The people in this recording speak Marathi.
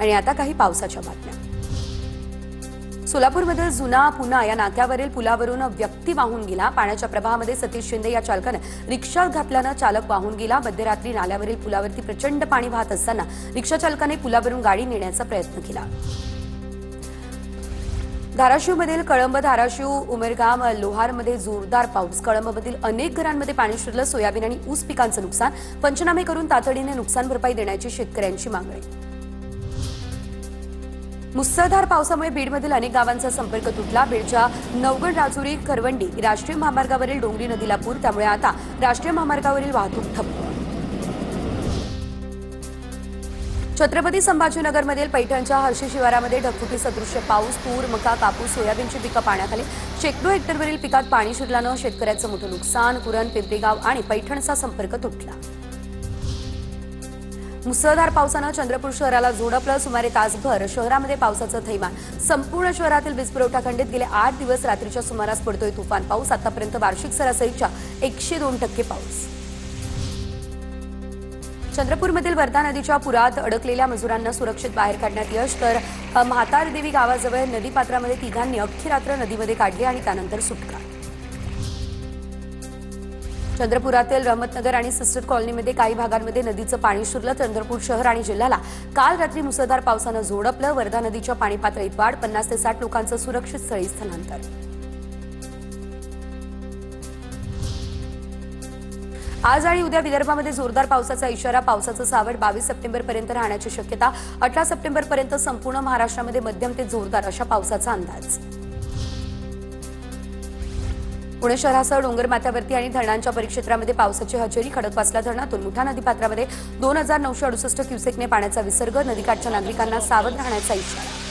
आणि आता काही पावसाच्या बातम्या। सोलापूरमधील जुना पुना या नाक्यावरील पुलावरून व्यक्ती वाहून गेला। पाण्याच्या प्रवाहामध्ये सतीश शिंदे या चालकाने रिक्षा घातल्याने चालक वाहून गेला। मध्यरात्री नाल्यावरील पुलावरती प्रचंड पाणी वाहत असताना रिक्षा चालकाने पुलावरून गाडी नेण्याचा प्रयत्न केला। धाराशिवमधील कळंब, धाराशिव, उमेरगाम, लोहारमध्ये जोरदार पाऊस। कळंबमधील अनेक घरांमध्ये पाणी शिरलं। सोयाबीन आणि ऊस पिकांचं नुकसान। पंचनामे करून तातडीने नुकसान भरपाई देण्याची शेतकऱ्यांची मागणी। मुसळधार पावसामुळे बीडमधील अनेक गावांचा संपर्क तुटला। बीडच्या नवगड, राजुरी, करवंडी राष्ट्रीय महामार्गावरील डोंगरी नदीला पूर, त्यामुळे आता राष्ट्रीय महामार्गावरील वाहतूक ठप्प। छत्रपती संभाजीनगरमधील पैठणच्या हर्षी शिवारामध्ये ढगफुटी सदृश्य पाऊस। तूर, मका, कापूस, सोयाबीनची पिकं पाण्याखाली। शेकडो हेक्टरवरील पिकात पाणी शिरल्यानं शेतकऱ्यांचं मोठं नुकसान। कुरण, पिंपरीगाव आणि पैठणचा संपर्क तुटला। मुसळधार पावसानं चंद्रपूर शहराला झोडपलं। सुमारे तासभर शहरामध्ये पावसाचं थैमान। संपूर्ण शहरातील वीज पुरवठा खंडित। गेले 8 दिवस रात्रीच्या सुमारास पडतोय तुफान पाऊस। आतापर्यंत वार्षिक सरासरीच्या 102% पाऊस। चंद्रपूरमधील वर्धा नदीच्या पुरात अडकलेल्या मजुरांना सुरक्षित बाहेर काढण्यात यश। तर म्हातारदेवी गावाजवळ नदीपात्रामध्ये तिघांनी अख्खी रात्र नदीमध्ये काढली आणि त्यानंतर सुटका। चंद्रपुरातील रहमतनगर आणि सिस्टर कॉलनीमध्ये काही भागांमध्ये नदीचं पाणी शिरलं। चंद्रपूर शहर आणि जिल्ह्याला काल रात्री मुसळधार पावसानं झोडपलं। वर्धा नदीच्या पाणी पातळीत वाढ। 50 ते 60 लोकांचं सुरक्षित स्थळी स्थलांतर। आज आणि उद्या विदर्भामध्ये जोरदार पावसाचा इशारा। पावसाचं सावट 22 सप्टेंबरपर्यंत राहण्याची शक्यता। 18 सप्टेंबरपर्यंत संपूर्ण महाराष्ट्रामध्ये मध्यम ते जोरदार अशा पावसाचा अंदाज। पुणे शहरासह डोंगरमाथ्यावरती आणि धरणांच्या परिक्षेत्रामध्ये पावसाची हजेरी। खडकवासला धरणातून मुठा नदीपात्रामध्ये 2968 क्युसेकने पाण्याचा विसर्ग। नदीकाठच्या नागरिकांना सावध राहण्याचा इशारा।